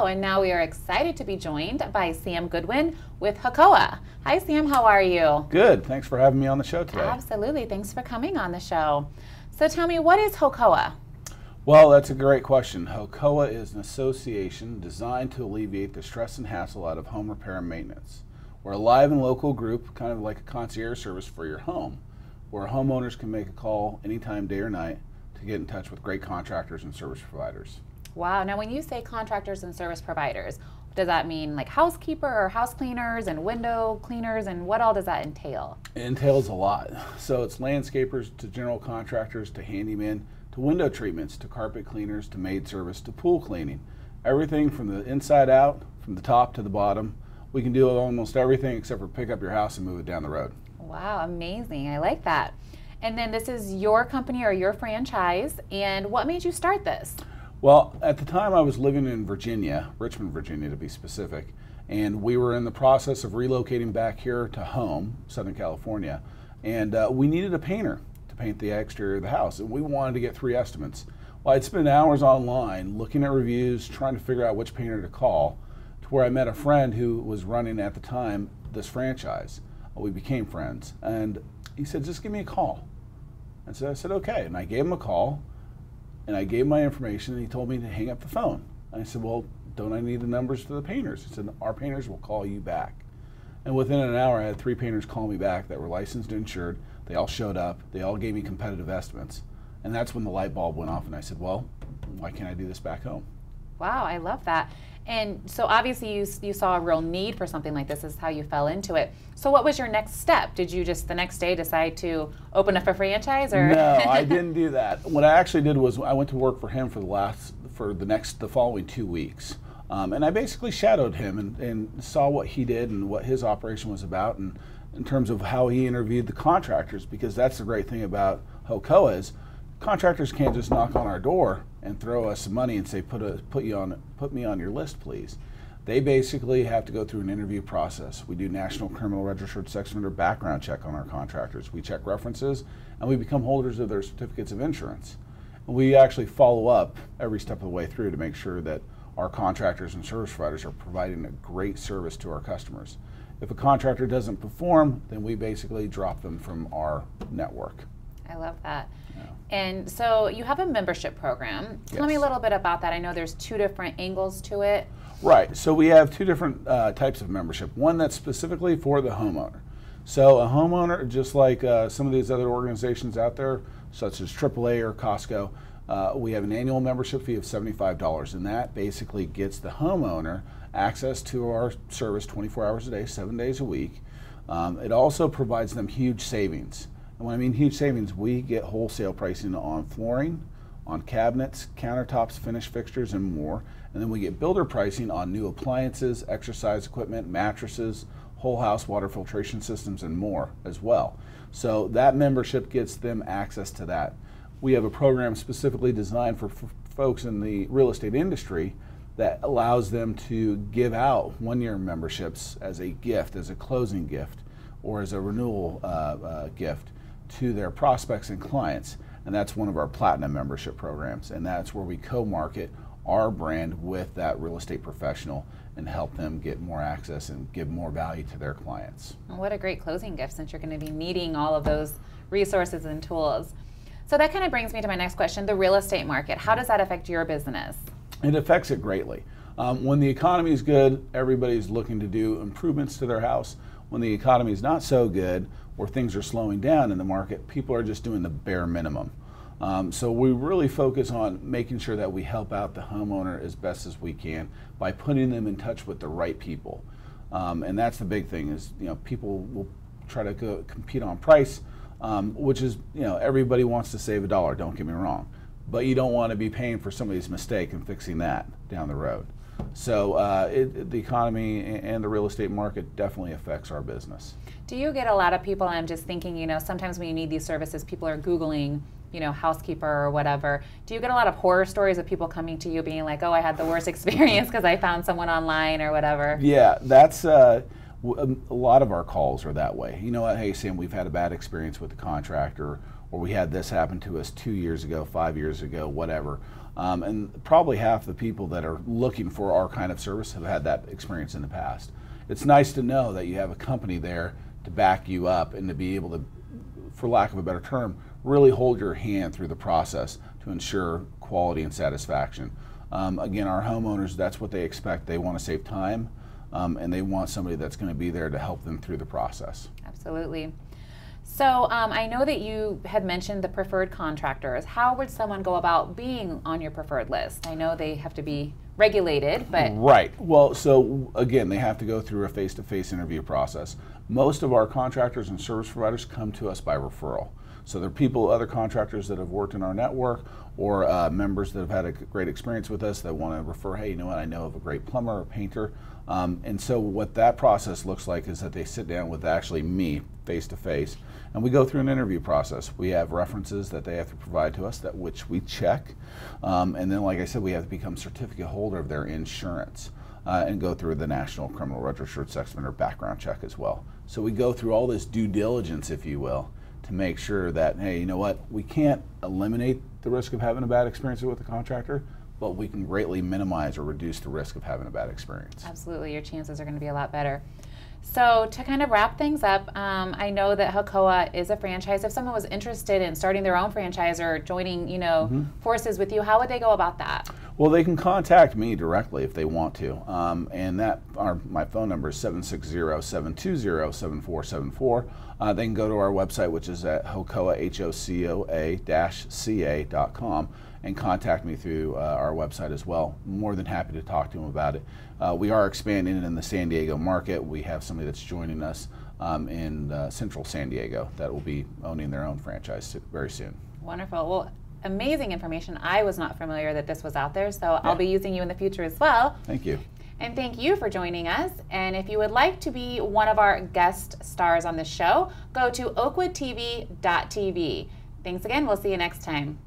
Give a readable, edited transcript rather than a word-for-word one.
show, and now we are excited to be joined by Sam Goodwin with HOCOA. Hi Sam, how are you? Good, thanks for having me on the show today. Absolutely, thanks for coming on the show. So tell me, what is HOCOA? Well, that's a great question. HOCOA is an association designed to alleviate the stress and hassle out of home repair and maintenance. We're a live and local group, kind of like a concierge service for your home, where homeowners can make a call anytime, day or night, to get in touch with great contractors and service providers. Wow, now when you say contractors and service providers, does that mean like housekeeper or house cleaners and window cleaners, and what all does that entail? It entails a lot. So it's landscapers to general contractors to handymen to window treatments to carpet cleaners to maid service to pool cleaning. Everything from the inside out, from the top to the bottom. We can do almost everything except for pick up your house and move it down the road. Wow, amazing. I like that. And then this is your company or your franchise, and what made you start this? Well, at the time I was living in Virginia, Richmond, Virginia to be specific, and we were in the process of relocating back here to home, Southern California, and we needed a painter to paint the exterior of the house, and we wanted to get 3 estimates. Well, I'd spent hours online looking at reviews, trying to figure out which painter to call, to where I met a friend who was running at the time this franchise. We became friends, and he said, just give me a call. And so I said, okay, and I gave him a call, and I gave my information, and he told me to hang up the phone. And I said, well, don't I need the numbers for the painters? He said, our painters will call you back. And within an hour, I had 3 painters call me back that were licensed and insured. They all showed up. They all gave me competitive estimates. And that's when the light bulb went off, and I said, well, why can't I do this back home? Wow, I love that. And so obviously you saw a real need for something like this. This is how you fell into it. So what was your next step? Did you just the next day decide to open up a franchise, or? No, I didn't do that. What I actually did was I went to work for him for the following 2 weeks. And I basically shadowed him and saw what he did and what his operation was about, and in terms of how he interviewed the contractors, because that's the great thing about HOCOA is contractors can't just knock on our door and throw us some money and say, put me on your list, please. They basically have to go through an interview process. We do National Criminal Registered Sex Offender background check on our contractors. We check references, and we become holders of their certificates of insurance. And we actually follow up every step of the way through to make sure that our contractors and service providers are providing a great service to our customers. If a contractor doesn't perform, then we basically drop them from our network. I love that. Yeah. And so you have a membership program. Tell me a little bit about that. I know there's 2 different angles to it. Right, so we have 2 different types of membership. One that's specifically for the homeowner. So a homeowner, just like some of these other organizations out there, such as AAA or Costco, we have an annual membership fee of $75, and that basically gets the homeowner access to our service 24 hours a day, 7 days a week. It also provides them huge savings. And when I mean huge savings, we get wholesale pricing on flooring, on cabinets, countertops, finished fixtures, and more. And then we get builder pricing on new appliances, exercise equipment, mattresses, whole house water filtration systems, and more as well. So that membership gets them access to that. We have a program specifically designed for folks in the real estate industry that allows them to give out 1-year memberships as a gift, as a closing gift, or as a renewal gift to their prospects and clients. And that's one of our platinum membership programs, and that's where we co-market our brand with that real estate professional and help them get more access and give more value to their clients. What a great closing gift, since you're going to be needing all of those resources and tools. So that kind of brings me to my next question, the real estate market. How does that affect your business? It affects it greatly. When the economy is good, everybody's looking to do improvements to their house. When the economy is not so good, or things are slowing down in the market, people are just doing the bare minimum. So we really focus on making sure that we help out the homeowner as best as we can by putting them in touch with the right people. And that's the big thing is, people will try to go compete on price, which is, everybody wants to save $1, don't get me wrong. But you don't want to be paying for somebody's mistake and fixing that down the road. So the economy and the real estate market definitely affects our business. Do you get a lot of people, I'm just thinking, sometimes when you need these services, people are Googling, housekeeper or whatever. Do you get a lot of horror stories of people coming to you being like, oh, I had the worst experience because I found someone online or whatever? Yeah, that's a lot of our calls are that way. You know what, hey Sam, we've had a bad experience with the contractor, or we had this happen to us 2 years ago, 5 years ago, whatever. And probably half the people that are looking for our kind of service have had that experience in the past. It's nice to know that you have a company there to back you up and to be able to, for lack of a better term, really hold your hand through the process to ensure quality and satisfaction. Again, our homeowners, that's what they expect. They want to save time, and they want somebody that's going to be there to help them through the process. Absolutely. So I know that you had mentioned the preferred contractors. How would someone go about being on your preferred list? I know they have to be regulated, but... Right. Well, so again, they have to go through a face-to-face interview process. Most of our contractors and service providers come to us by referral. So they're people, other contractors that have worked in our network, or members that have had a great experience with us that want to refer, hey, you know what, I know of a great plumber or painter. And so what that process looks like is that they sit down with actually me face to face, and we go through an interview process. We have references that they have to provide to us, that which we check. And then, like I said, we have to become certificate holder of their insurance and go through the National Criminal Registered Sex Offender background check as well. So we go through all this due diligence, if you will, to make sure that, hey, you know what, we can't eliminate the risk of having a bad experience with the contractor, but we can greatly minimize or reduce the risk of having a bad experience. Absolutely, your chances are going to be a lot better. So to kind of wrap things up, I know that HOCOA is a franchise. If someone was interested in starting their own franchise or joining, forces with you, how would they go about that? Well, they can contact me directly if they want to, and my phone number is 760-720-7474. They can go to our website, which is at HOCOA, HOCOA-CA.com, and contact me through our website as well. More than happy to talk to them about it. We are expanding in the San Diego market. We have somebody that's joining us in central San Diego that will be owning their own franchise very soon. Wonderful. Well, amazing information. I was not familiar that this was out there, so I'll be using you in the future as well. Thank you. And thank you for joining us. And if you would like to be one of our guest stars on this show, go to oakwoodtv.tv. Thanks again. We'll see you next time.